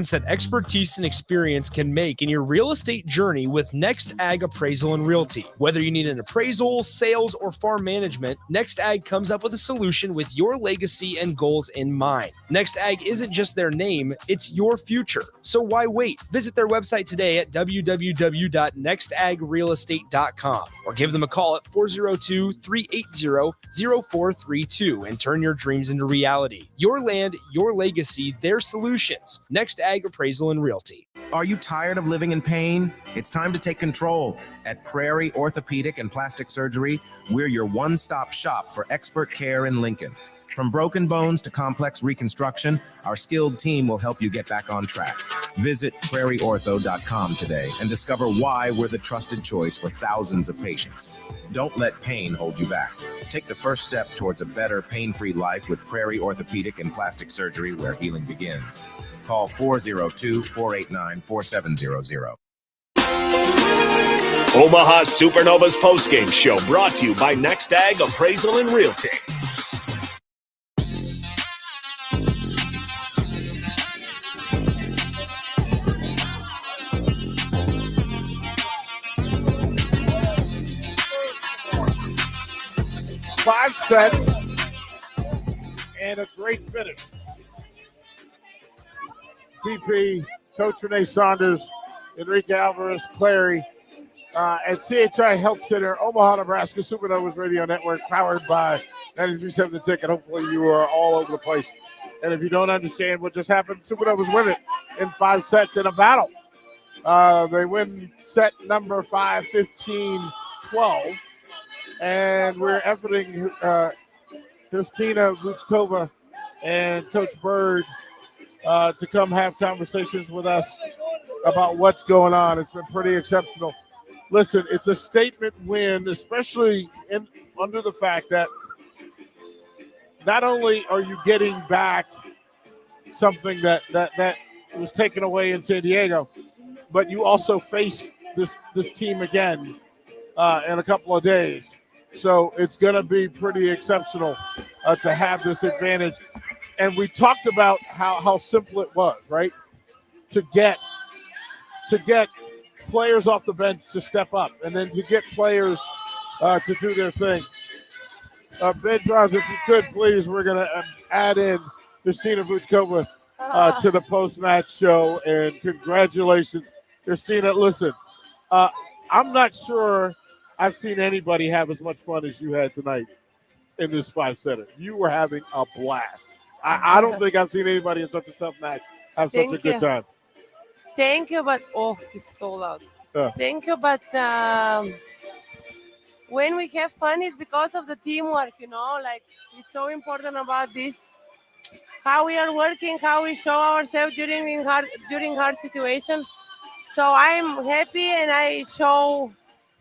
that expertise and experience can make in your real estate journey with Next Ag Appraisal and Realty. Whether you need an appraisal, sales, or farm management, Next Ag comes up with a solution with your legacy and goals in mind. Next Ag isn't just their name, it's your future. So why wait? Visit their website today at www.nextagrealestate.com or give them a call at 402-380-0432 and turn your dreams into reality. Your land, your legacy, their solutions. Next Ag Appraisal and Realty. Are you tired of living in pain? It's time to take control. At Prairie Orthopedic and Plastic Surgery, we're your one-stop shop for expert care in Lincoln. From broken bones to complex reconstruction, our skilled team will help you get back on track. Visit prairieortho.com today and discover why we're the trusted choice for thousands of patients. Don't let pain hold you back. Take the first step towards a better, pain-free life with Prairie Orthopedic and Plastic Surgery, where healing begins. Call 402-489-4700. Omaha Supernovas postgame show brought to you by Next Ag Appraisal and Realty. Five sets and a great finish. TP, Coach Renee Saunders, Enrique Alvarez, Clary, at CHI Health Center, Omaha, Nebraska, Supernovas Radio Network, powered by 93.7 The Ticket. Hopefully you are all over the place. And if you don't understand what just happened, Supernovas win it in 5 sets in a battle. They win set number 5, 15-12. And we're efforting Christina Vuchkova and Coach Bird to come have conversations with us about what's going on. It's been pretty exceptional. Listen, it's a statement win, especially under the fact that not only are you getting back something that was taken away in San Diego, but you also face this team again in a couple of days. So it's going to be pretty exceptional to have this advantage. And we talked about how simple it was, right? To get players off the bench to step up, and then to get players to do their thing. Ben Draws, if you could, please, we're going to add in Christina Vuchkova to the post-match show. And congratulations, Christina. Listen, I'm not sure I've seen anybody have as much fun as you had tonight in this 5-setter. You were having a blast. I don't think I've seen anybody in such a tough match have such a good time. Thank you, but it's so loud. Thank you, but when we have fun, it's because of the teamwork, like it's so important about this, how we are working, how we show ourselves during hard situations. So I'm happy and I show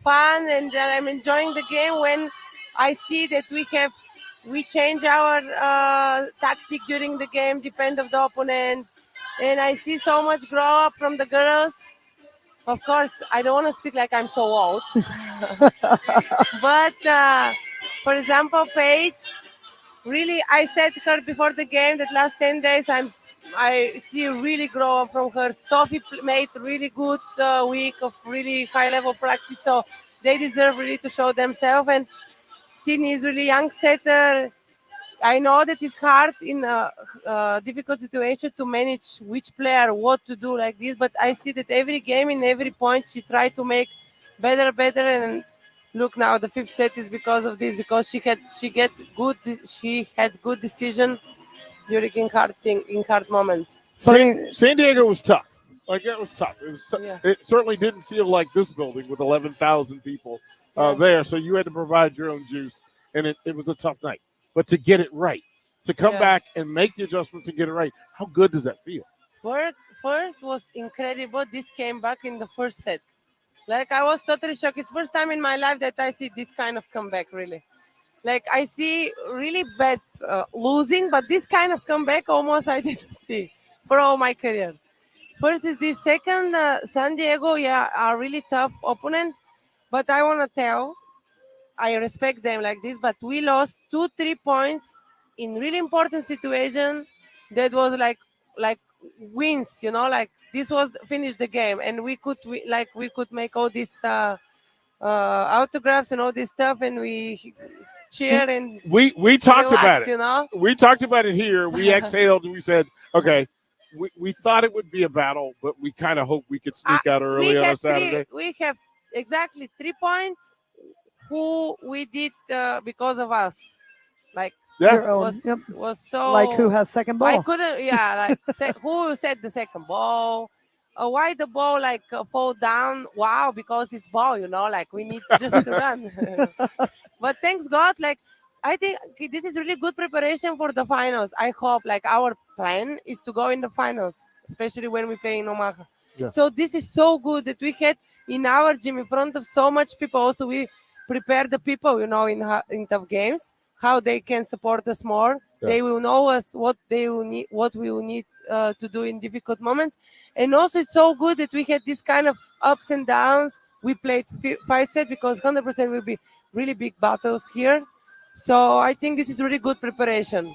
fun and I'm enjoying the game when I see that we change our tactic during the game, depend of the opponent. And I see so much grow up from the girls. Of course, I don't want to speak like I'm so old. But, for example, Paige, really, I said to her before the game that last 10 days I see really grow up from her. Sophie made really good week of really high-level practice, so they deserve really to show themselves. And Sydney is really young setter. I know that it's hard in a difficult situation to manage which player, what to do like this, but I see that every game, in every point, she tried to make better, and look now, the 5th set is because of this, because she had good decision during hard moments. San Diego was tough. Like, it was tough. Yeah. It certainly didn't feel like this building with 11,000 people there, so you had to provide your own juice, and it was a tough night. But to get it right, to come back and make the adjustments and get it right, how good does that feel? First was incredible. This came back in the 1st set. Like, I was totally shocked. It's first time in my life that I see this kind of comeback, really. Like, I see really bad losing, but this kind of comeback almost I didn't see for all my career. First is this. Second, San Diego, a really tough opponent. But I want to tell, I respect them like this, but we lost 2-3 points in really important situation. That was like wins, like this was finish the game, and we could make all these autographs and all this stuff, and we cheer and we talked about relax, it. We talked about it here. We exhaled and we said, okay, we thought it would be a battle, but we kind of hoped we could sneak out early on a Saturday. We have exactly 3 points who we did because of us. Like, Your own. was so Like who has second ball? I couldn't, who said the second ball? Why the ball fall down? Wow, because it's ball, like we need just to run. But thanks God, I think this is really good preparation for the finals. I hope our plan is to go in the finals, especially when we play in Omaha. Yeah. So this is so good that we had in our gym in front of so much people. Also, we prepare the people, in tough games, how they can support us more. Yeah. They will know us what we will need to do in difficult moments. And also, it's so good that we had this kind of ups and downs. We played 5 sets because 100% will be really big battles here. So I think this is really good preparation.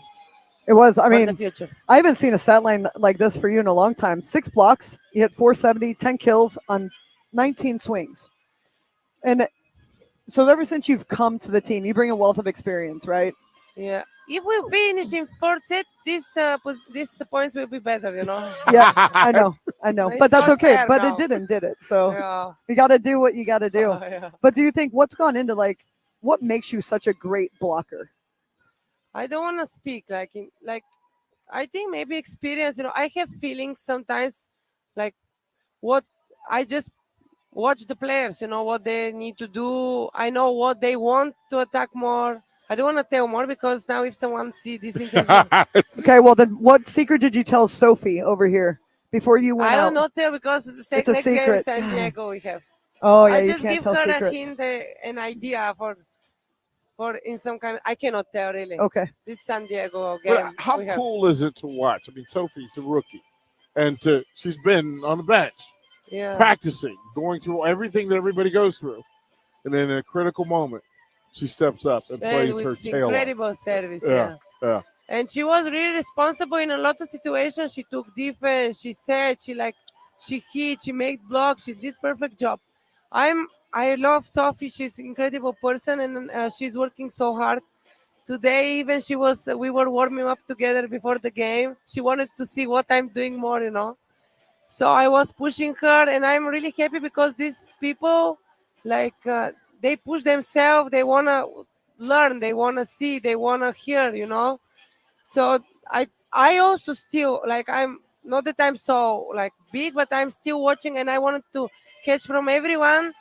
It was. I mean, the future. I haven't seen a stat line like this for you in a long time. 6 blocks. You hit 470, 10 kills on 19 swings. And so ever since you've come to the team, you bring a wealth of experience, right? Yeah. If we finish in 4th set, these points will be better, Yeah, I know. But that's okay. But now. It didn't, did it? So yeah. You got to do what you got to do. Yeah. But do you think what's gone into what makes you such a great blocker? I don't want to speak I think maybe experience, I have feelings sometimes what I just watch the players, what they need to do. I know what they want to attack more. I don't want to tell more because now if someone see this interview. Okay, well then what secret did you tell Sophie over here before you went out? I will not tell because the next game in San Diego we have. Oh yeah, I you just can't give tell her secrets. a hint, an idea for in some kind I cannot tell really. Okay. This San Diego game. But how cool is it to watch? I mean, Sophie's a rookie, and she's been on the bench, practicing, going through everything that everybody goes through, and then in a critical moment, she steps up and plays her tail off. Incredible service, yeah. And she was really responsible in a lot of situations. She took defense. She said she hit. She made blocks. She did perfect job. I love Sophie. She's an incredible person, and she's working so hard. Today, even we were warming up together before the game. She wanted to see what I'm doing more, So I was pushing her, and I'm really happy because these people, they push themselves. They want to learn. They want to see. They want to hear, So I also still, I'm not that I'm so, big, but I'm still watching, and I wanted to catch from everyone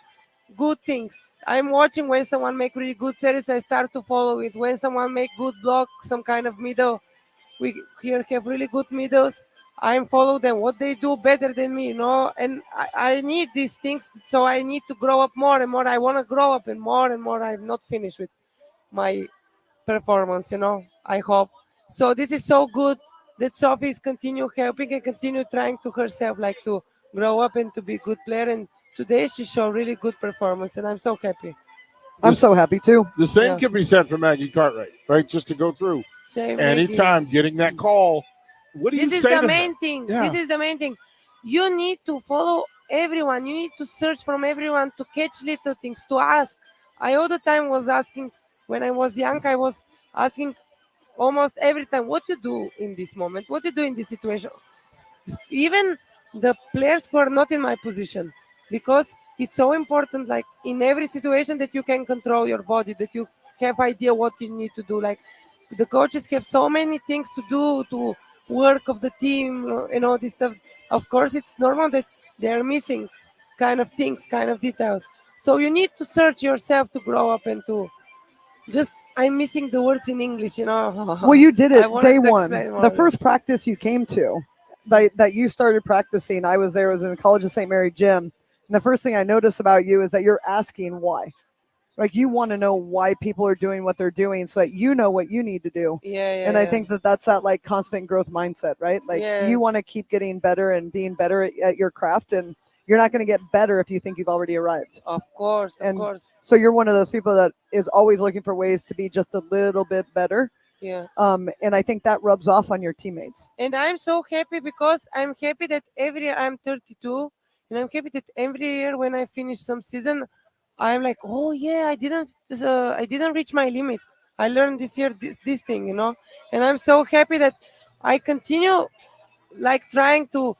good things. I'm watching when someone make really good series. I start to follow it. When someone make good block, some kind of middle, we here have really good middles. I'm follow them. What they do better than me, And I need these things, so I need to grow up more and more. I want to grow up and more. I'm not finished with my performance, I hope. So this is so good that Sophie is continue helping and continue trying to herself, to grow up and to be a good player. And today she showed really good performance, and I'm so happy. I'm so happy too. The same can be said for Maggie Cartwright, right? Just to go through. Same. Anytime getting that call, what do you say? This is the main thing. Yeah. This is the main thing. You need to follow everyone. You need to search from everyone to catch little things, to ask. I all the time was asking, when I was young, I was asking almost every time, what you do in this moment? What you do in this situation? Even the players who are not in my position, because it's so important, in every situation that you can control your body, that you have idea what you need to do. The coaches have so many things to do to work of the team and all this stuff. Of course, it's normal that they're missing kind of things, kind of details. So you need to search yourself to grow up and to just, I'm missing the words in English, Well, you did it day one. The first practice you came to, that you started practicing, I was there, I was in the College of St. Mary gym. And the first thing I noticed about you is that you're asking why. You want to know why people are doing what they're doing so that you know what you need to do. And I think that's that constant growth mindset, right? You want to keep getting better and being better at your craft, and you're not going to get better if you think you've already arrived. Of course. So you're one of those people that is always looking for ways to be just a little bit better. Yeah. And I think that rubs off on your teammates. And I'm so happy because I'm happy that every year I'm 32, and I'm happy that every year when I finish some season, I'm like, oh yeah, I didn't reach my limit. I learned this year this thing, and I'm so happy that I continue like trying to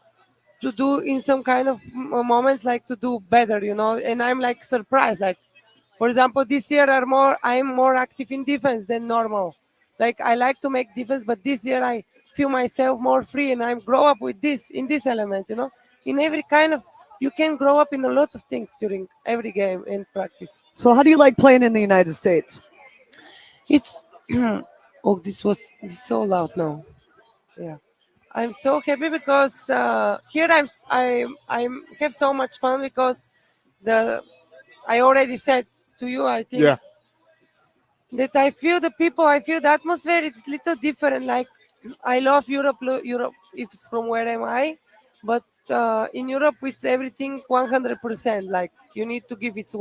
do in some kind of moments like to do better, and I'm like surprised. Like, for example, this year I'm more active in defense than normal. Like, I like to make defense, but this year I feel myself more free, and I'm grow up with this in this element. In every kind of, you can grow up in a lot of things during every game and practice. So how do you like playing in the United States? It's oh, this is so loud now. Yeah, I'm so happy because here I have so much fun because I already said to you, I think. Yeah. That I feel the people, I feel the atmosphere. It's little different. Like, I love Europe. Europe is from where am I, but in Europe it's everything 100%. Like, you need to give its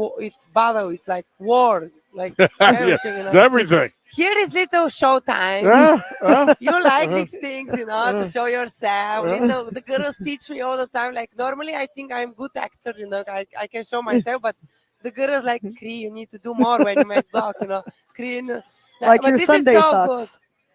battle. It's like war, like everything. It's everything. Here is little showtime. You like these things, to show yourself. The girls teach me all the time. Like, normally I think I'm good actor, I can show myself, but the girls like, Cree, you need to do more when you make block, Cree, like but your this Sunday is so socks. good.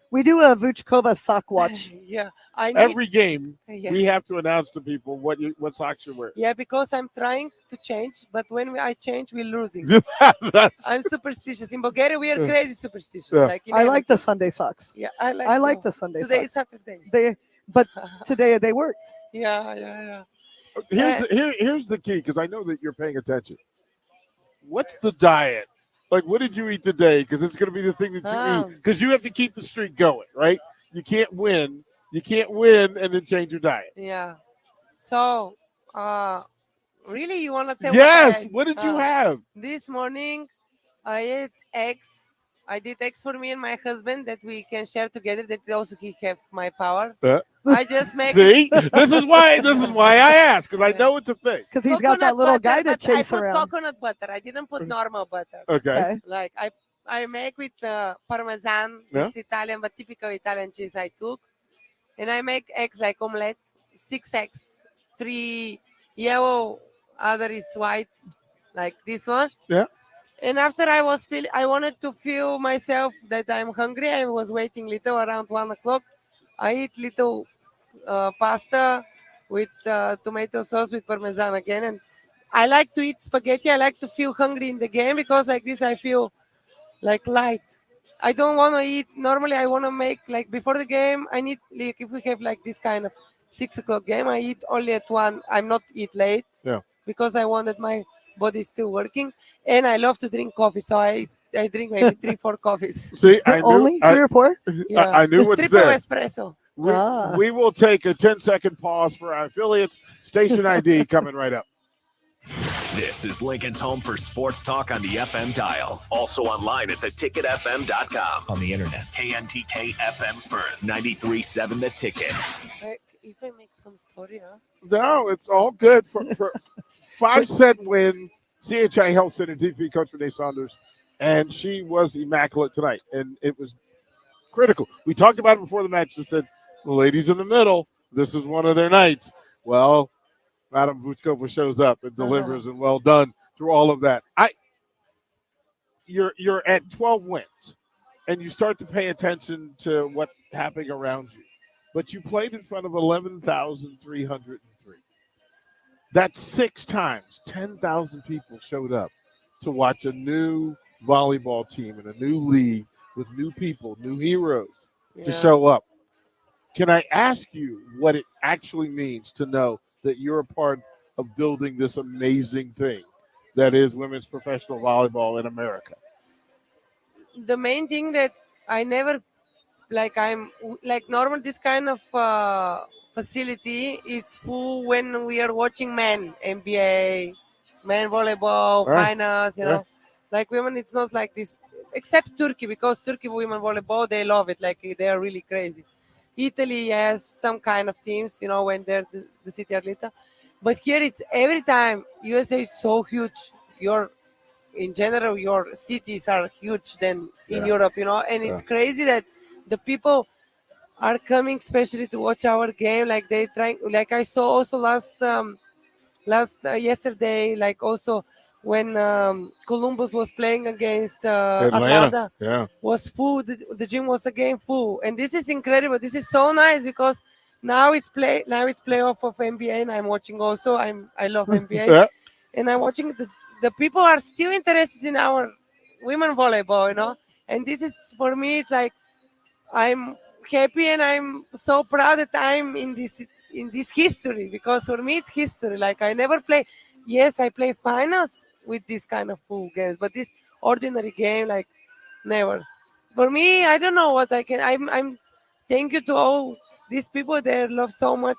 We do a Vuchkova sock watch. Yeah, every game we have to announce to people what socks you're wearing. Yeah, because I'm trying to change, but when I change, we're losing. I'm superstitious. In Bulgaria, we are crazy superstitious. Yeah. Like, I like the Sunday socks. Yeah, I like the Sunday today socks. is Saturday. But today they worked. Yeah. Here's the key, because I know that you're paying attention. What's the diet? Like, what did you eat today? Because it's going to be the thing that you eat. Because you have to keep the streak going, right? You can't win. You can't win and then change your diet. Yeah. So, really, you want to tell? Yes. What did you have? This morning, I ate eggs. I did eggs for me and my husband that we can share together. That also he have my power. I just make. See, this is why I ask, because I know it's a thing. Because he's got that little guy to chase I put around. coconut butter. I didn't put normal butter. Okay. Like, I make with Parmesan, this Italian, but typical Italian cheese I took. And I make eggs like omelette, 6 eggs, 3 yellow, other is white, like this ones. Yeah. And after I wanted to feel myself that I'm hungry. I was waiting little around 1 o'clock. I eat little pasta with tomato sauce with Parmesan again. And I like to eat spaghetti. I like to feel hungry in the game because like this I feel like light. I don't want to eat. Normally, I want to make like before the game. I need, like, if we have like this kind of 6 o'clock game, I eat only at 1. I'm not eat late because I wanted my body still working. And I love to drink coffee, so I drink maybe 3-4 coffees. See, I knew, only 3 or 4. Yeah. I knew what's Triple there. espresso. We will take a 10-second pause for our affiliates. Station ID coming right up. This is Lincoln's home for sports talk on the FM dial. Also online at theticketfm.com. On the internet. KNTK FM Firth, 93.7 The Ticket. If I make some story, No, it's all good. For 5-set win, CHI Health Center DP coach Renee Saunders, and she was immaculate tonight, and it was critical. We talked about it before the match and said, the ladies in the middle, this is one of their nights. Well, Madam Vuchkova shows up and delivers, and well done through all of that. You're at 12 wins, and you start to pay attention to what's happening around you. But you played in front of 11,303. That's 6 times 10,000 people showed up to watch a new volleyball team in a new league with new people, new heroes to show up. Can I ask you what it actually means to know that you're a part of building this amazing thing that is women's professional volleyball in America? The main thing that I never, I'm like normal, this kind of facility is full when we are watching men, NBA, men volleyball, finals, you know. Like women, it's not like this, except Turkey, because Turkey women volleyball, they love it. Like, they are really crazy. Italy has some kind of teams, you know, when they're the city Arleta. But here it's every time. USA is so huge. In general, your cities are huge than in Europe, you know. And it's crazy that the people are coming especially to watch our game. Like they trying, like I saw also yesterday, like also when Columbus was playing against Atlanta, was full. The gym was again full, and this is incredible. This is so nice because now it's playoff of NBA, and I'm watching also. I love NBA, and I'm watching the people are still interested in our women volleyball, and this is for me. It's like I'm happy and I'm so proud that I'm in this history, because for me it's history. Like I never play. Yes, I play finals with this kind of full games, but this ordinary game, like never. For me, I don't know what I can. I'm thank you to all these people. They love so much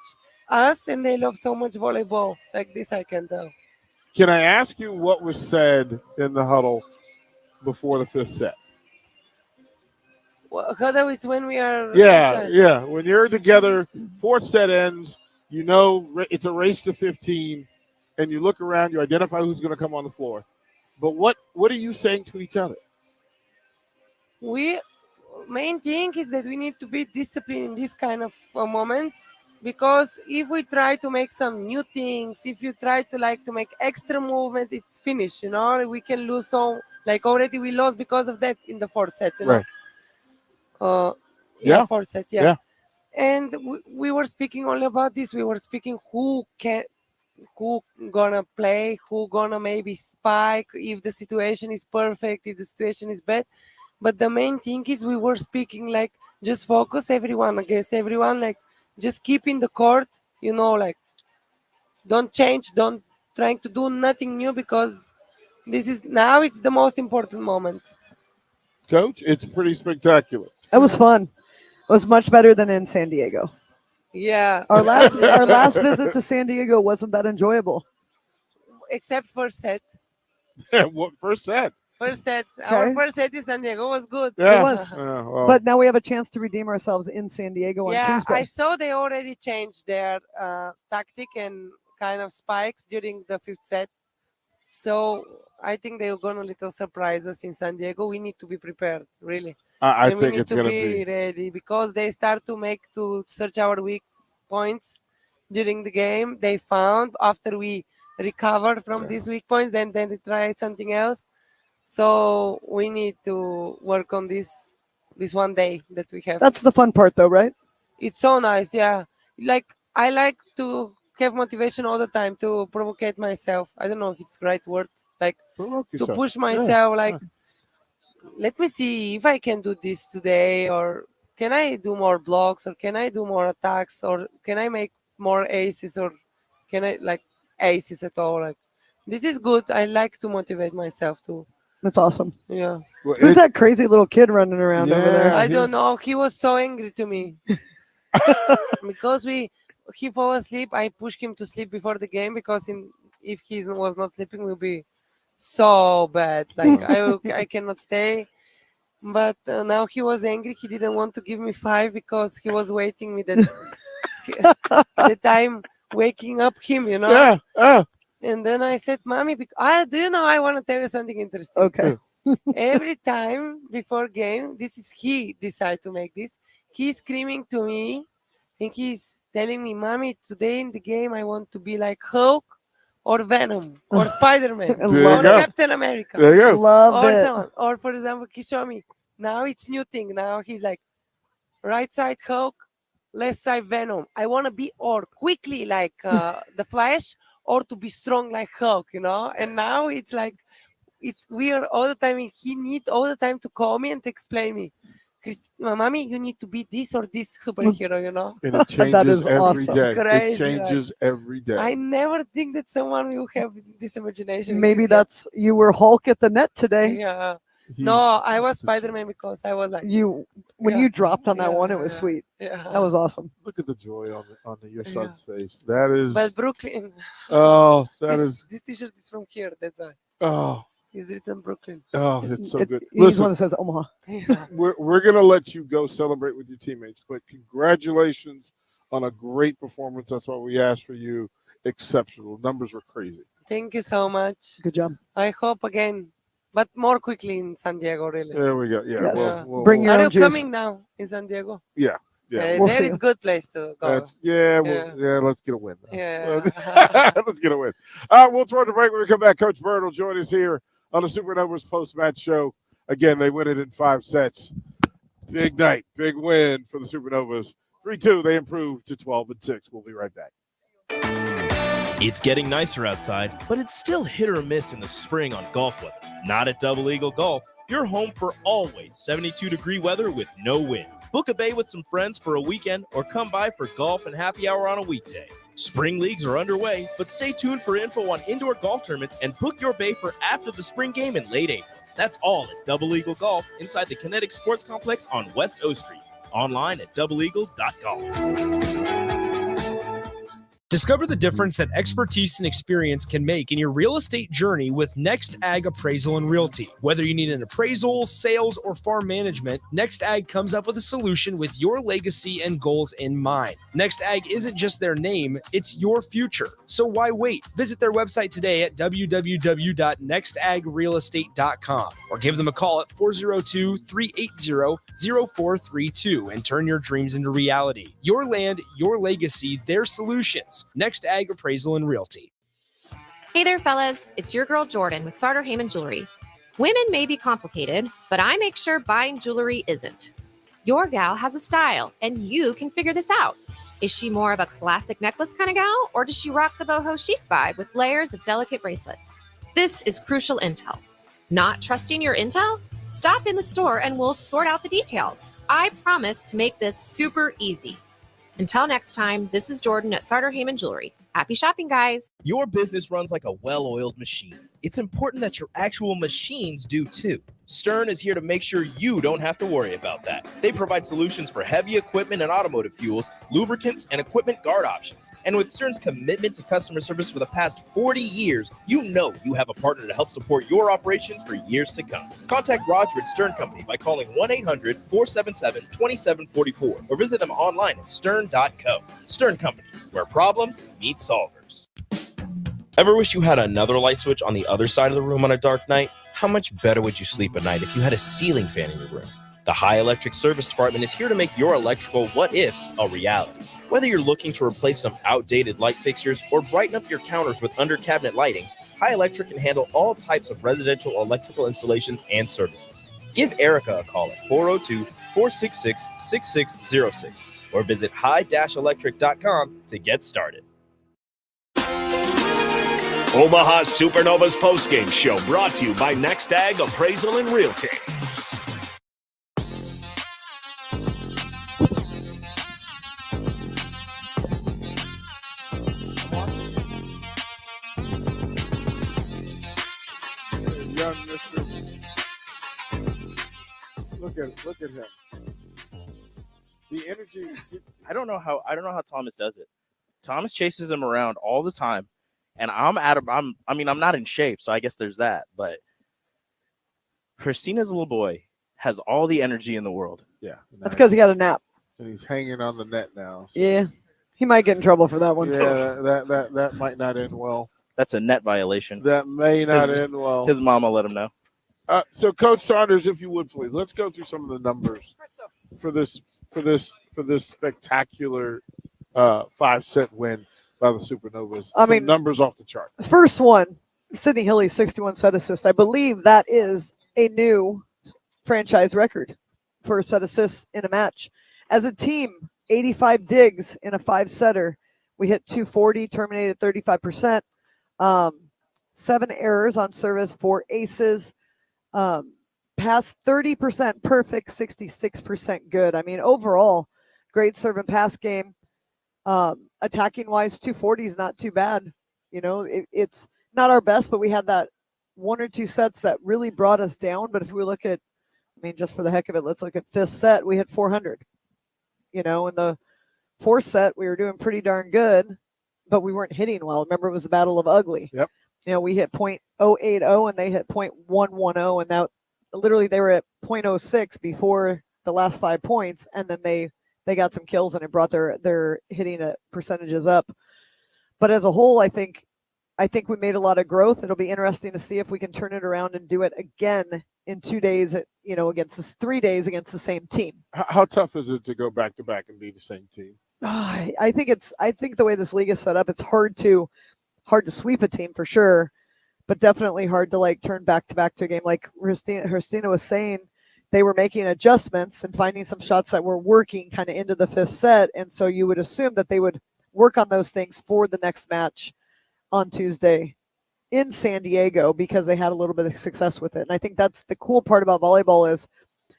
us and they love so much volleyball. Like this, I can tell. Can I ask you what was said in the huddle before the fifth set? Huddle, it's when we are. Yeah. When you're together, fourth set ends. You know it's a race to 15, and you look around. You identify who's going to come on the floor. But what are you saying to each other? Main thing is that we need to be disciplined in this kind of moments, because if we try to make some new things, if you try to make extra movement, it's finished. We can lose. So like already we lost because of that in the fourth set. Right. Fourth set. Yeah. And we were speaking only about this. We were speaking who gonna play, who gonna maybe spike, if the situation is perfect, if the situation is bad. But the main thing is we were speaking like just focus everyone against everyone, like just keep in the court, like don't change, don't trying to do nothing new, because now it's the most important moment. Coach, it's pretty spectacular. It was fun. It was much better than in San Diego. Yeah. Our last visit to San Diego wasn't that enjoyable. Except first set. What first set? First set. Okay. Our first set in San Diego was good. Yeah. It was. Well. But now we have a chance to redeem ourselves in San Diego on Tuesday. I saw they already changed their tactic and kind of spikes during the fifth set. So I think they're going to little surprise us in San Diego. We need to be prepared, really. I think it's going to be ready, because they start to search our weak points during the game. They found after we recovered from these weak points, then they tried something else. So we need to work on this one day that we have. That's the fun part, though, right? It's so nice, yeah. Like I like to have motivation all the time, to provocate myself. I don't know if it's the right word. Like to push myself, like let me see if I can do this today, or can I do more blocks, or can I do more attacks, or can I make more aces, or can I like aces at all? Like this is good. I like to motivate myself too. That's awesome. Yeah. Well, who's that crazy little kid running around over there? I don't know. He was so angry to me because he fell asleep. I pushed him to sleep before the game, because if he was not sleeping, we'll be so bad. Like I cannot stay. But now he was angry. He didn't want to give me 5 because he was waiting me that I'm waking up him. Yeah. And then I said, Mommy, do you know, I want to tell you something interesting. Okay. Every time before game, he decide to make this. He's screaming to me, and he's telling me, Mommy, today in the game, I want to be like Hulk or Venom or Spider-Man or Captain America. There you go. Love or it. someone. Or for example, he showed me, now it's new thing. Now he's like, right side Hulk, left side Venom. I want to be or quickly like the Flash, or to be strong like Hulk, And now it's like, it's weird all the time. He need all the time to call me and to explain me, Mommy, you need to be this or this superhero, And it changes every awesome. day. Crazy, it changes every day. I never think that someone will have this imagination. Maybe that's you were Hulk at the net today. Yeah. No, I was Spider-Man because I was like when you dropped on that one, it was sweet. Yeah. That was awesome. Look at the joy on your son's face. That is. But Brooklyn. Oh, this T-shirt is from here. That's why. Oh. It's written Brooklyn. Oh, it's so good. Listen, one that says Omaha. Yeah. We're gonna let you go celebrate with your teammates, but congratulations on a great performance. That's what we asked for you. Exceptional. Numbers were crazy. Thank you so much. Good job. I hope again But more quickly in San Diego, really. There we go. Yeah. Yes. We'll Bring your Are own you juice. coming now in San Diego? Yeah. Yeah. We'll There see. is good place to go. Let's get a win. Yeah. Let's get a win. We'll throw the break when we come back. Coach Bird will join us here on the Supernovas post-match show. Again, they win it in 5 sets. Big night, big win for the Supernovas. 3-2, they improve to 12-6. We'll be right back. It's getting nicer outside, but it's still hit or miss in the spring on golf weather. Not at Double Eagle Golf. You're home for always 72-degree weather with no wind. Book a bay with some friends for a weekend or come by for golf and happy hour on a weekday. Spring leagues are underway, but stay tuned for info on indoor golf tournaments and book your bay for after the spring game in late April. That's all at Double Eagle Golf inside the Kinetic Sports Complex on West O Street. Online at doubleeagle.golf. Discover the difference that expertise and experience can make in your real estate journey with Next Ag Appraisal and Realty. Whether you need an appraisal, sales, or farm management, Next Ag comes up with a solution with your legacy and goals in mind. Next Ag isn't just their name, it's your future. So why wait? Visit their website today at www.nextagrealestate.com or give them a call at 402-380-0432 and turn your dreams into reality. Your land, your legacy, their solutions. Next Ag Appraisal and Realty. Hey there, fellas. It's your girl Jordan with Sartor Heyman Jewelry. Women may be complicated, but I make sure buying jewelry isn't. Your gal has a style, and you can figure this out. Is she more of a classic necklace kind of gal, or does she rock the boho chic vibe with layers of delicate bracelets? This is crucial intel. Not trusting your intel? Stop in the store and we'll sort out the details. I promise to make this super easy. Until next time, this is Jordan at Sartor Heyman Jewelry. Happy shopping, guys. Your business runs like a well-oiled machine. It's important that your actual machines do too. Stern is here to make sure you don't have to worry about that. They provide solutions for heavy equipment and automotive fuels, lubricants, and equipment guard options. And with Stern's commitment to customer service for the past 40 years, you know you have a partner to help support your operations for years to come. Contact Roger at Stern Company by calling 1-800-477-2744 or visit them online at stern.co. Stern Company, where problems meet solvers. Ever wish you had another light switch on the other side of the room on a dark night? How much better would you sleep at night if you had a ceiling fan in your room? The High Electric Service Department is here to make your electrical what-ifs a reality. Whether you're looking to replace some outdated light fixtures or brighten up your counters with under-cabinet lighting, High Electric can handle all types of residential electrical installations and services. Give Erica a call at 402-466-6606 or visit high-electric.com to get started. Omaha Supernovas postgame show brought to you by Next Ag Appraisal and Realty. Young Mr. Look at him. The energy. I don't know how Thomas does it. Thomas chases him around all the time. And I'm not in shape, so I guess there's that. But Christina's little boy has all the energy in the world. Yeah. That's because he got a nap. And he's hanging on the net now. So. Yeah. He might get in trouble for that one. Yeah, that might not end well. That's a net violation. That may not end well. His mom will let him know. So Coach Saunders, if you would please, let's go through some of the numbers for this spectacular 5-set win by the Supernovas. I mean, numbers off the chart. First one, Sydney Hilly's 61 set assists. I believe that is a new franchise record for a set assists in a match. As a team, 85 digs in a 5-setter. We hit 240, terminated 35%. 7 errors on service, 4 aces. Pass 30% perfect, 66% good. I mean, overall, great serve and pass game. Attacking wise, 240 is not too bad. You know, it's not our best, but we had that 1 or 2 sets that really brought us down. But if we look at, I mean, just for the heck of it, let's look at 5th set. We hit 400. You know, in the 4th set, we were doing pretty darn good, but we weren't hitting well. Remember, it was the battle of ugly. Yep. You know, we hit .080 and they hit .110, and now literally they were at .06 before the last 5 points, and then they got some kills and it brought their hitting percentages up. But as a whole, I think I think we made a lot of growth. It'll be interesting to see if we can turn it around and do it again in 2 days, against this 3 days against the same team. How tough is it to go back to back and be the same team? I think the way this league is set up, it's hard to sweep a team for sure, but definitely hard to like turn back to back to a game. Like Christina was saying, they were making adjustments and finding some shots that were working kind of into the fifth set. And so you would assume that they would work on those things for the next match on Tuesday in San Diego because they had a little bit of success with it. And I think that's the cool part about volleyball is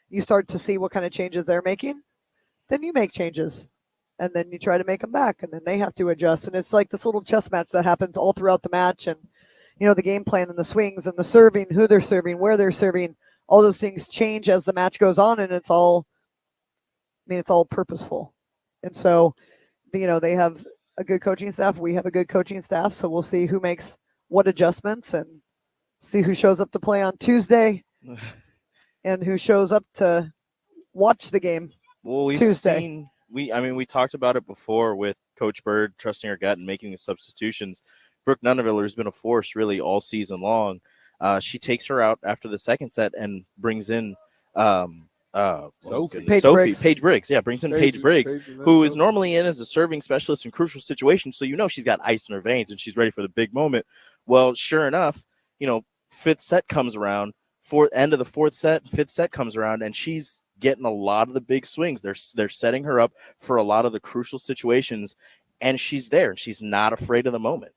you start to see what kind of changes they're making. Then you make changes and then you try to make them back and then they have to adjust. And it's like this little chess match that happens all throughout the match. And, the game plan and the swings and the serving, who they're serving, where they're serving, all those things change as the match goes on. And it's all purposeful. And so, they have a good coaching staff. We have a good coaching staff. So we'll see who makes what adjustments and see who shows up to play on Tuesday and who shows up to watch the game. Well, we've Tuesday. seen we talked about it before with Coach Bird trusting her gut and making the substitutions. Brooke Nuneviller has been a force really all season long. She takes her out after the second set and brings in Paige Briggs. Yeah, brings in Paige Briggs, who is normally in as a serving specialist in crucial situations. So she's got ice in her veins and she's ready for the big moment. Well, sure enough, fifth set comes around, end of the fourth set, fifth set comes around, and she's getting a lot of the big swings. They're setting her up for a lot of the crucial situations, and she's there. She's not afraid of the moment.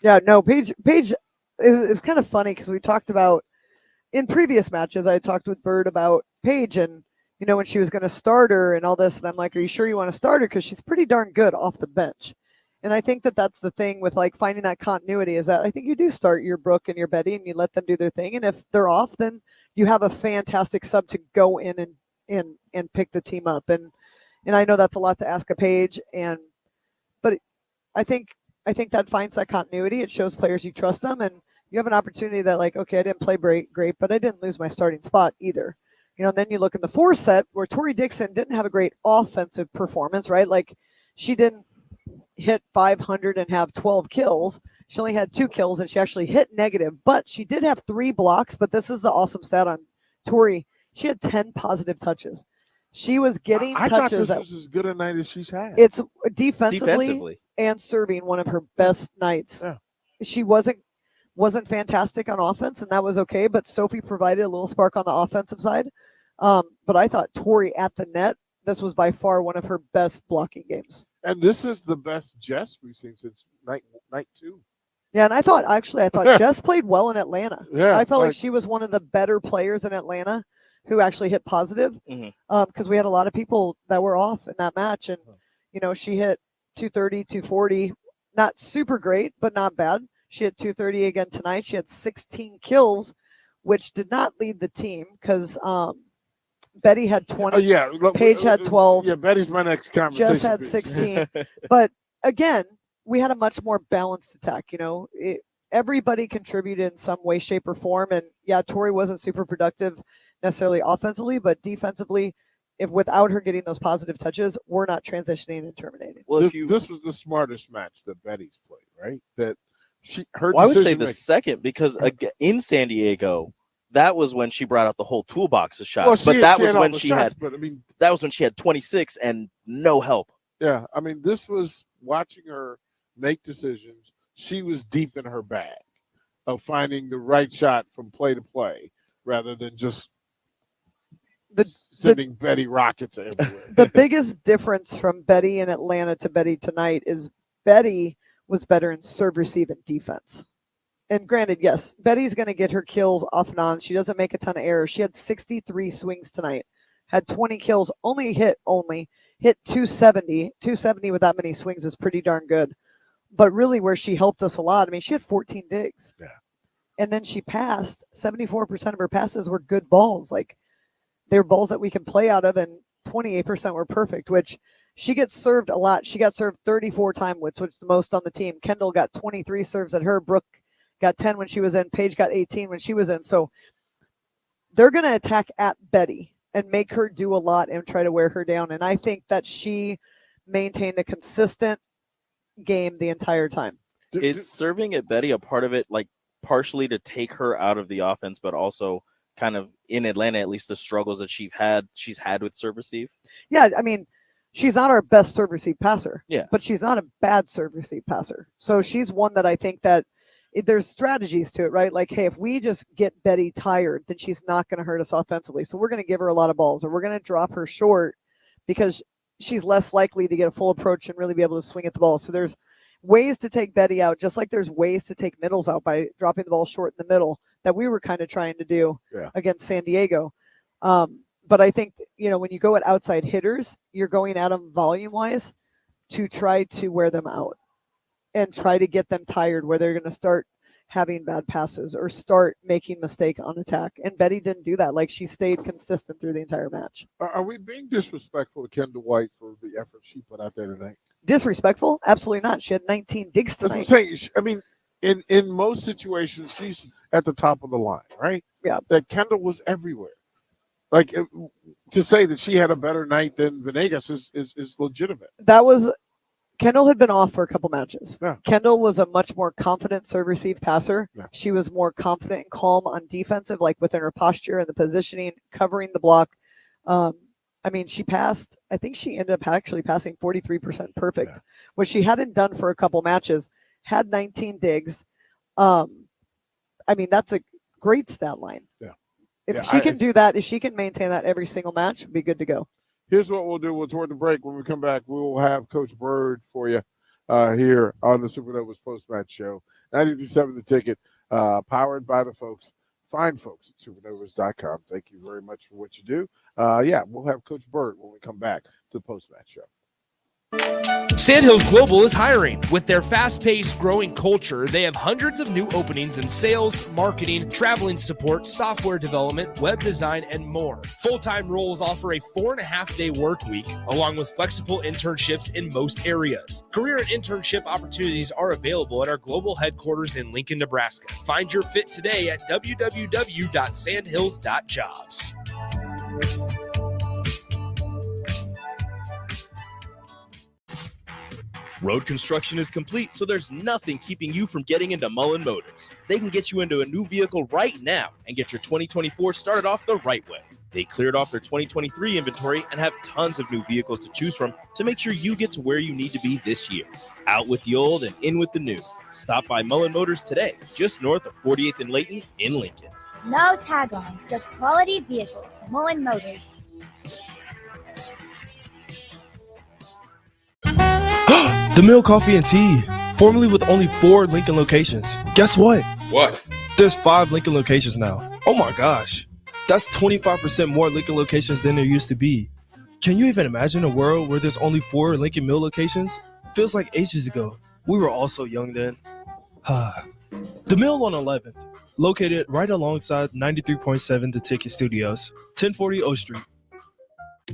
Yeah, no, Paige. It was kind of funny because we talked about in previous matches. I talked with Bird about Paige and when she was going to start her and all this, and I'm like, "Are you sure you want to start her? Because she's pretty darn good off the bench." And I think that that's the thing with like finding that continuity is that I think you do start your Brooke and your Betty and you let them do their thing, and if they're off, then you have a fantastic sub to go in and pick the team up. And I know that's a lot to ask a Paige, but I think that finds that continuity. It shows players you trust them, and you have an opportunity that like, okay, I didn't play great, but I didn't lose my starting spot either. Then you look in the fourth set where Tori Dixon didn't have a great offensive performance, right? Like she didn't hit 500 and have 12 kills. She only had 2 kills and she actually hit negative, but she did have 3 blocks. But this is the awesome stat on Tori. She had 10 positive touches. She was getting touches. I thought this was as good a night as she's had. It's defensively and serving one of her best nights. Yeah. She wasn't fantastic on offense, and that was okay, but Sophie provided a little spark on the offensive side. But I thought Tori at the net, this was by far one of her best blocking games. And this is the best Jess we've seen since night 2. Yeah, and I thought Jess played well in Atlanta. Yeah, I felt like she was one of the better players in Atlanta who actually hit positive because we had a lot of people that were off in that match. And, she hit 230, 240, not super great, but not bad. She hit 230 again tonight. She had 16 kills, which did not lead the team because Betty had 20. Paige had 12. Yeah, Betty's my next conversation. Jess had 16. But again, we had a much more balanced attack. Everybody contributed in some way, shape, or form. And yeah, Tori wasn't super productive necessarily offensively, but defensively, if without her getting those positive touches, we're not transitioning and terminating. Well, this was the smartest match that Betty's played, right? That I would say the second, because in San Diego, that was when she brought out the whole toolbox of shots. Well, that was when she had 26 and no help. Yeah, this was watching her make decisions. She was deep in her bag of finding the right shot from play to play rather than just sending Betty rockets everywhere. The biggest difference from Betty in Atlanta to Betty tonight is Betty was better in serve, receive, and defense. And granted, yes, Betty's going to get her kills off and on. She doesn't make a ton of errors. She had 63 swings tonight, had 20 kills, only hit 270. 270 with that many swings is pretty darn good. But really where she helped us a lot, she had 14 digs. Yeah. And then she passed. 74% of her passes were good balls. Like, they were balls that we can play out of, and 28% were perfect, which she gets served a lot. She got served 34 times, which was the most on the team. Kendall got 23 serves at her. Brooke got 10 when she was in. Paige got 18 when she was in. So they're going to attack at Betty and make her do a lot and try to wear her down. And I think that she maintained a consistent game the entire time. Is serving at Betty a part of it, like partially to take her out of the offense, but also kind of in Atlanta, at least the struggles that she's had with serve receive? Yeah, I mean, she's not our best serve receive passer. Yeah. But she's not a bad serve receive passer. So she's one that I think that there's strategies to it, right? Like, hey, if we just get Betty tired, then she's not going to hurt us offensively. So we're going to give her a lot of balls, or we're going to drop her short because she's less likely to get a full approach and really be able to swing at the ball. So there's ways to take Betty out, just like there's ways to take middles out by dropping the ball short in the middle that we were kind of trying to do against San Diego. But I think, when you go at outside hitters, you're going at them volume-wise to try to wear them out and try to get them tired where they're going to start having bad passes or start making mistake on attack. And Betty didn't do that. Like, she stayed consistent through the entire match. Are we being disrespectful to Kendall White for the effort she put out there tonight? Disrespectful? Absolutely not. She had 19 digs tonight. That's what I'm saying. I mean, in most situations, she's at the top of the line, right? Yeah. That Kendall was everywhere. Like, to say that she had a better night than Venegas is legitimate. Kendall had been off for a couple matches. Yeah. Kendall was a much more confident serve receive passer. Yeah. She was more confident and calm on defensive, like within her posture and the positioning, covering the block. I mean, I think she ended up actually passing 43% perfect, which she hadn't done for a couple matches, had 19 digs. I mean, that's a great stat line. Yeah. If she can do that, if she can maintain that every single match, we'll be good to go. Here's what we'll do. We'll toward the break. When we come back, we will have Coach Bird for you here on the Supernovas post-match show. 93.7 The Ticket, powered by the fine folks at supernovas.com. Thank you very much for what you do. We'll have Coach Bird when we come back to the post-match show. Sandhills Global is hiring. With their fast-paced, growing culture, they have hundreds of new openings in sales, marketing, traveling support, software development, web design, and more. Full-time roles offer a 4.5-day work week, along with flexible internships in most areas. Career and internship opportunities are available at our global headquarters in Lincoln, Nebraska. Find your fit today at www.sandhills.jobs. Road construction is complete, so there's nothing keeping you from getting into Mullen Motors. They can get you into a new vehicle right now and get your 2024 started off the right way. They cleared off their 2023 inventory and have tons of new vehicles to choose from to make sure you get to where you need to be this year. Out with the old and in with the new. Stop by Mullen Motors today, just north of 48th and Layton in Lincoln. No tag-on, just quality vehicles. Mullen Motors. The Mill Coffee and Tea, formerly with only 4 Lincoln locations. Guess what? What? There's 5 Lincoln locations now. Oh my gosh. That's 25% more Lincoln locations than there used to be. Can you even imagine a world where there's only 4 Lincoln Mill locations? Feels like ages ago. We were all so young then. The Mill on 11th, located right alongside 93.7 The Ticket Studios, 1040 O Street.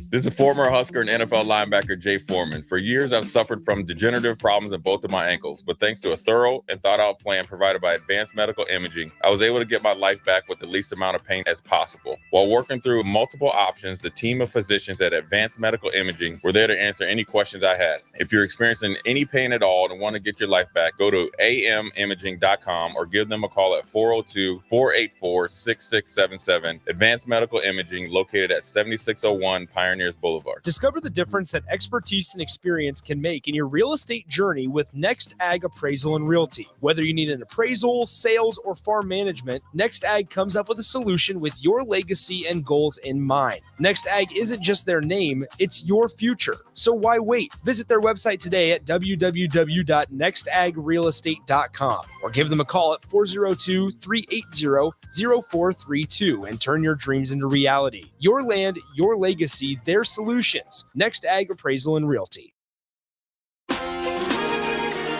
This is former Husker and NFL linebacker Jay Foreman. For years, I've suffered from degenerative problems in both of my ankles, but thanks to a thorough and thought-out plan provided by Advanced Medical Imaging, I was able to get my life back with the least amount of pain as possible. While working through multiple options, the team of physicians at Advanced Medical Imaging were there to answer any questions I had. If you're experiencing any pain at all and want to get your life back, go to amimaging.com or give them a call at 402-484-6677. Advanced Medical Imaging, located at 7601 Pioneers Boulevard. Discover the difference that expertise and experience can make in your real estate journey with Next Ag Appraisal and Realty. Whether you need an appraisal, sales, or farm management, Next Ag comes up with a solution with your legacy and goals in mind. Next Ag isn't just their name, it's your future. So why wait? Visit their website today at www.nextagrealestate.com or give them a call at 402-380-0432 and turn your dreams into reality. Your land, your legacy, their solutions. Next Ag Appraisal and Realty.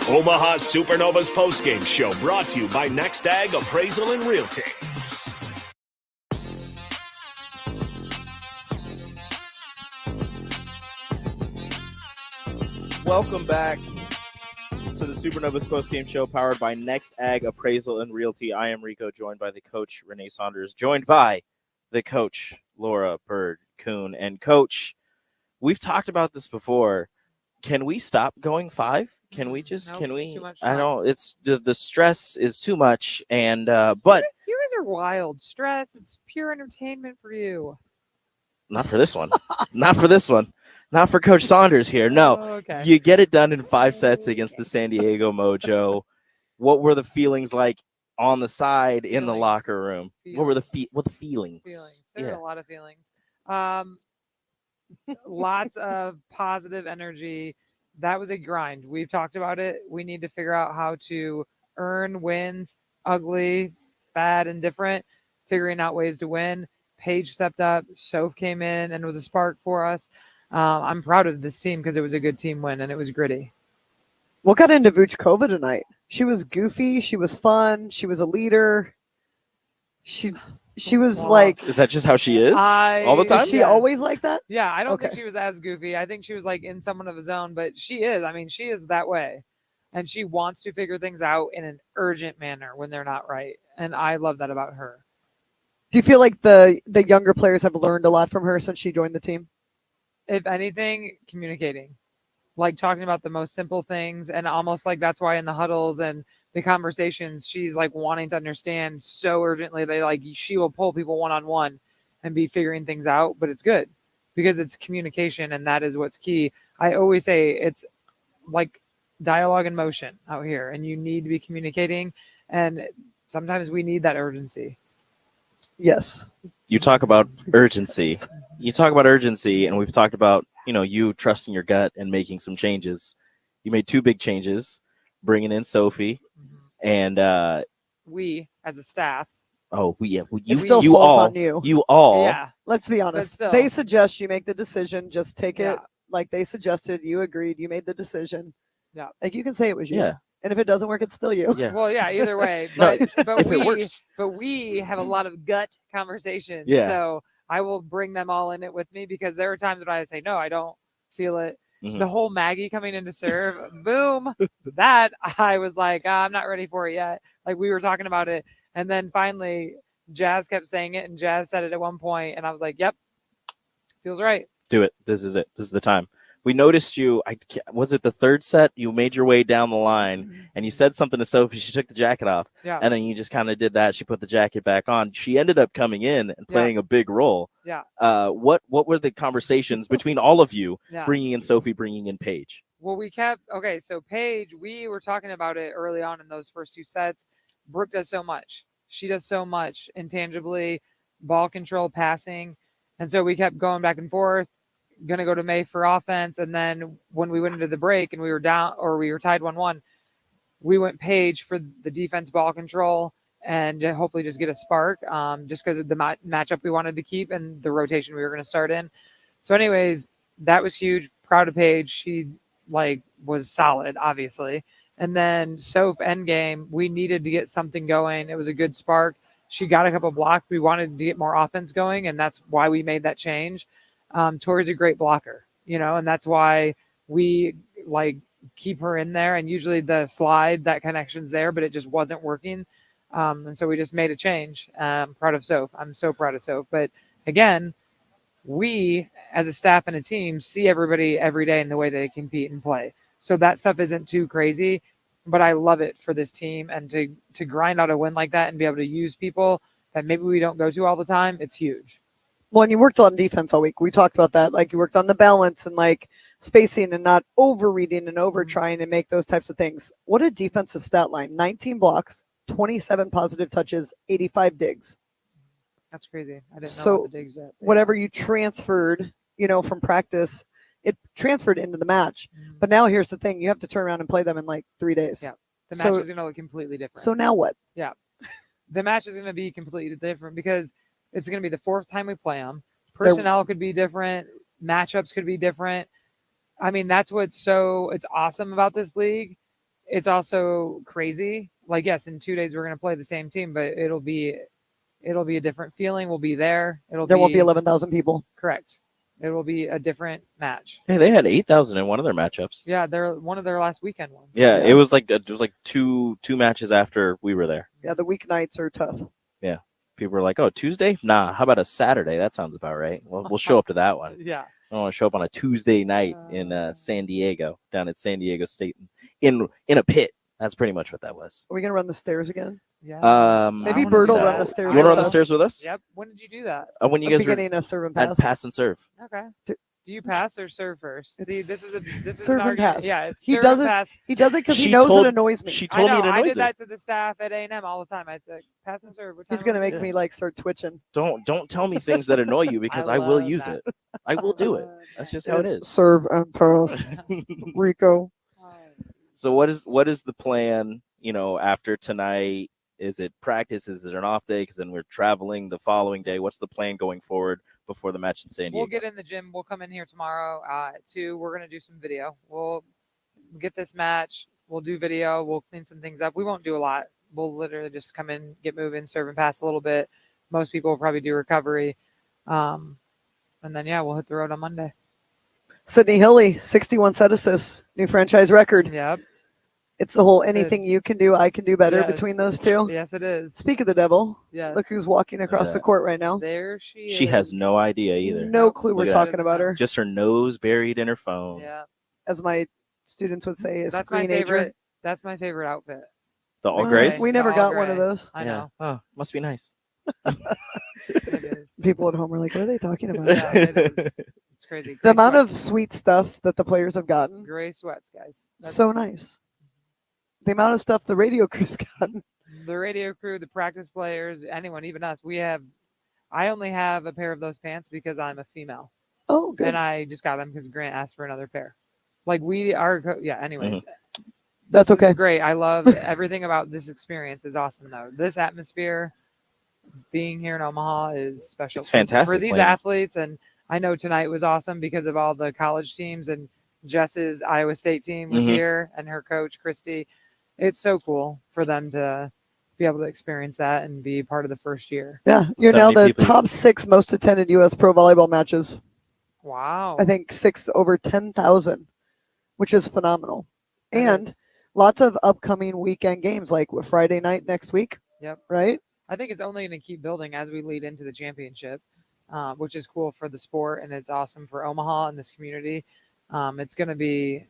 Omaha Supernovas postgame show brought to you by Next Ag Appraisal and Realty. Welcome back to the Supernovas postgame show powered by Next Ag Appraisal and Realty. I am Rico, joined by the coach, Renee Saunders, joined by the coach, Laura Bird Kuhn. And coach, we've talked about this before. can we stop going 5? Can we just? Nope, can it's we? too much I fun. don't. It's the stress is too much, and but You guys are wild. Stress. It's pure entertainment for you. not for this one. Not for this one. Not for Coach Saunders here. No, okay. You get it done in 5 sets against the San Diego Mojo. What were the feelings like on the side in the locker room? What were the feelings? There were a lot of feelings. Lots of positive energy. That was a grind. We've talked about it. We need to figure out how to earn wins, ugly, bad, and different, figuring out ways to win. Paige stepped up. Soph came in and was a spark for us. I'm proud of this team because it was a good team win and it was gritty. What got into Vuchkova tonight? She was goofy. She was fun. She was a leader. She was like. Is that just how she is all the time? Is she always like that? Yeah, I don't Okay. think she was as goofy. I think she was like in someone of his own, but she is. I mean, she is that way. And she wants to figure things out in an urgent manner when they're not right. And I love that about her. Do you feel like the younger players have learned a lot from her since she joined the team? If anything, communicating, like talking about the most simple things, and almost like that's why in the huddles and the conversations, she's like wanting to understand so urgently. She will pull people one-on-one and be figuring things out, but it's good because it's communication, and that is what's key. I always say it's like dialogue in motion out here, and you need to be communicating, and sometimes we need that urgency. Yes. You talk about urgency. And we've talked about, you trusting your gut and making some changes. You made 2 big changes, bringing in Sophie, and we as a staff. Oh, yeah. It still falls on you. You all. Yeah. Let's be honest. still. They suggest you make the decision. Just take Yeah. it like they suggested. You agreed. You made the decision. Yeah. Like you can say it was you. Yeah. And if it doesn't work, it's still you. Yeah. Well, yeah, either way. No, But if it works. But we have a lot of gut conversations. Yeah. So I will bring them all in it with me because there are times when I say, no, I don't feel it. Mhm. The whole Maggie coming in to serve, boom, that I was like, I'm not ready for it yet. Like we were talking about it. And then finally Jazz kept saying it and Jazz said it at one point and I was like, yep, feels right. Do it. This is it. This is the time. We noticed you. Was it the 3rd set? You made your way down the line, and you said something to Sophie. She took the jacket off, Yeah. and then you just kind of did that. She put the jacket back on. She ended up coming in and playing a big role. Yeah. What were the conversations between all of you, Yeah. bringing in Sophie, bringing in Paige? Well, so Paige, we were talking about it early on in those first 2 sets. Brooke does so much. She does so much intangibly, ball control, passing. And so we kept going back and forth, going to go to May for offense. And then when we went into the break and we were down or we were tied 1-1, we went Paige for the defense ball control and hopefully just get a spark just because of the matchup we wanted to keep and the rotation we were going to start in. So anyways, that was huge. Proud of Paige. She was solid, obviously. And then Soph endgame, we needed to get something going. It was a good spark. She got a couple blocks. We wanted to get more offense going, and that's why we made that change. Tori's a great blocker, and that's why we keep her in there. And usually the slide, that connection's there, but it just wasn't working. And so we just made a change. Proud of Soph. I'm so proud of Soph. But again, we as a staff and a team see everybody every day in the way they compete and play. So that stuff isn't too crazy, but I love it for this team and to grind out a win like that and be able to use people that maybe we don't go to all the time. It's huge. Well, and you worked on defense all week. We talked about that. Like you worked on the balance and spacing and not overreading and over trying to make those types of things. What a defensive stat line. 19 blocks, 27 positive touches, 85 digs. That's crazy. I didn't know So about the digs yet. whatever you transferred, from practice, it transferred into the match. But now here's the thing. You have to turn around and play them in 3 days. Yeah. The match is going to look completely different. So now what? Yeah. The match is going to be completely different because it's going to be the 4th time we play them. Personnel could be different. Matchups could be different. I mean, that's it's awesome about this league. It's also crazy. Yes, in 2 days we're going to play the same team, but it'll be a different feeling. We'll be there. There won't be 11,000 people. Correct. It will be a different match. Hey, they had 8,000 in one of their matchups. Yeah, they're one of their last weekend ones. Yeah, it was like two matches after we were there. Yeah, the weeknights are tough. Yeah, people were like, "Oh, Tuesday? Nah, how about a Saturday? That sounds about right." Well, we'll show up to that one. Yeah. I want to show up on a Tuesday night in San Diego, down at San Diego State, in a pit. That's pretty much what that was. Are we gonna run the stairs again? Yeah. Maybe Bird will run the stairs. You want to run the stairs with us? Yep. When did you do that? When you guys were beginning of serve and at pass. pass and serve. Okay. Do you pass or serve first? See, this is an serve and argument. pass. Yeah, it's He serve does and it. pass. He does it because he She knows told- it annoys me. she told me it I annoys did her. that to the staff at A&M all the time. I'd say pass and serve. What He's time gonna are we make doing? me like start twitching. Don't tell me things that annoy you because I will love use that. it. I will do it. That's just how it is. Serve and pass. Rico. So what is the plan? After tonight, is it practice? Is it an off day? Because then we're traveling the following day. What's the plan going forward before the match in San Diego? We'll get in the gym. We'll come in here tomorrow at 2. We're going to do some video. We'll get this match. We'll do video. We'll clean some things up. We won't do a lot. We'll literally just come in, get moving, serve and pass a little bit. Most people will probably do recovery. And then, we'll hit the road on Monday. Sydney Hilly, 61 set assists, new franchise record. Yep. It's the whole anything you can do, I can do better Yes. between those two. Yes, it is. Speak of the devil. Yes. Look who's walking across the court right now. There she is. She has no idea either. No clue we're Look at talking that. about her. Just her nose buried in her phone. Yeah. As my students would say, a That's my screen agent. favorite. That's my favorite outfit. The all grays. We never The got all one of gray. those. I Yeah. know. Oh, must be nice. People at home are like, what are they talking about? Yeah, it is. It's crazy. The Gray amount sweats. of sweet stuff that the players have gotten, Gray sweats, guys. so nice. The amount of stuff the radio crew's gotten. The radio crew, the practice players, anyone, even us. I only have a pair of those pants because I'm a female. Oh, good. And I just got them because Grant asked for another pair. Like anyways. That's This is okay. great. I love everything about this experience is awesome though. This atmosphere, being here in Omaha is special. It's fantastic for these playing. athletes. And I know tonight was awesome because of all the college teams, and Jess's Iowa State team was Mhm. here and her coach, Christy. It's so cool for them to be able to experience that and be part of the first year. Yeah, you're now 70 the people. top 6 most attended U.S. pro volleyball matches. Wow. I think 6 over 10,000, which is phenomenal. That And is. lots of upcoming weekend games, like Friday night next week, Yep. right? I think it's only going to keep building as we lead into the championship, which is cool for the sport, and it's awesome for Omaha and this community. It's going to be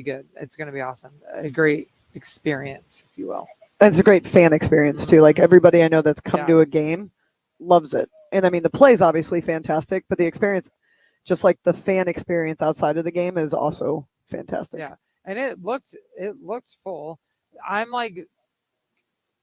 good. It's going to be awesome. A great experience, if you will. And it's a great fan experience too. Like everybody I know that's come Yeah. to a game loves it. And I mean, the play's obviously fantastic, but the experience, just like the fan experience outside of the game, is also fantastic. Yeah, and it looked full. I'm like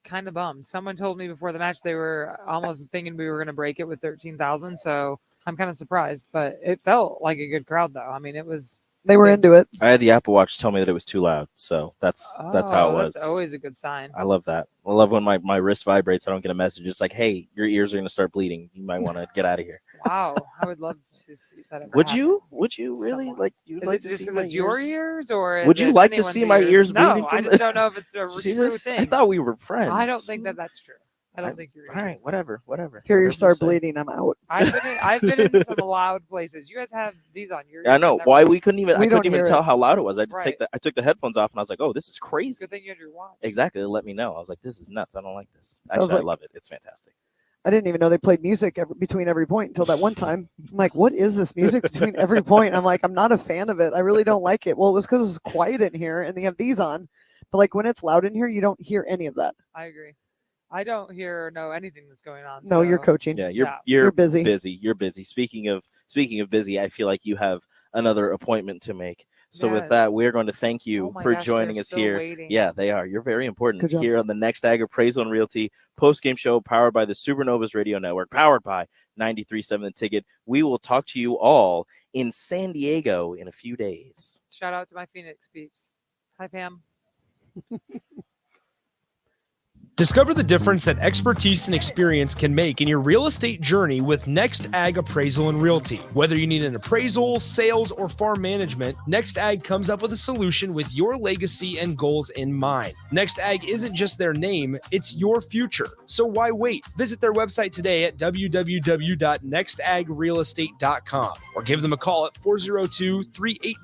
kind of bummed. Someone told me before the match they were almost thinking we were going to break it with 13,000. So I'm kind of surprised, but it felt like a good crowd though. I mean, it was. They were into it. I had the Apple Watch tell me that it was too loud, so that's how it was. That's always a good sign. I love that. I love when my wrist vibrates. I don't get a message. It's like, hey, your ears are going to start bleeding. You might want to get out of here. Wow, I would love to see that. Ever Would happen. you? Would you really like? You'd Is like it to just see because my it's your ears, or Would is you it like to anyone's see my ears bleeding? No, from I the- just don't know if it's a See true this? thing. I thought we were friends. I don't think that that's true. I don't think you're. All right, whatever. Here you Whatever start say. bleeding, I'm out. I've been in some loud places. You guys have these on your. I know why we couldn't even. We I couldn't don't even hear tell it. how loud it was. I Right. took the headphones off and I was like, oh, this is crazy. Good thing you had your watch. Exactly. They let me know. I was like, this is nuts. I don't like this. I was Actually, I like- love it. It's fantastic. I didn't even know they played music between every point until that one time. I'm like, what is this music between every point? I'm like, I'm not a fan of it. I really don't like it. Well, it was because it's quiet in here and they have these on. But like when it's loud in here, you don't hear any of that. I agree. I don't hear or know anything that's going on. No, you're so- coaching. Yeah, you're Yeah. You're busy. You're busy. Speaking of busy, I feel like you have another appointment to make. So with that, Yes. we're going to thank you Oh my for gosh, joining they're us still here. waiting. Yeah, they are. You're very important Good job. here on the Next Ag Appraisal and Realty post-game show powered by the Supernovas Radio Network, powered by 93.7 The Ticket. We will talk to you all in San Diego in a few days. Shout out to my Phoenix peeps. Hi, Pam. Discover the difference that expertise and experience can make in your real estate journey with Next Ag Appraisal and Realty. Whether you need an appraisal, sales, or farm management, Next Ag comes up with a solution with your legacy and goals in mind. Next Ag isn't just their name, it's your future. So why wait? Visit their website today at www.nextagrealestate.com or give them a call at 402-38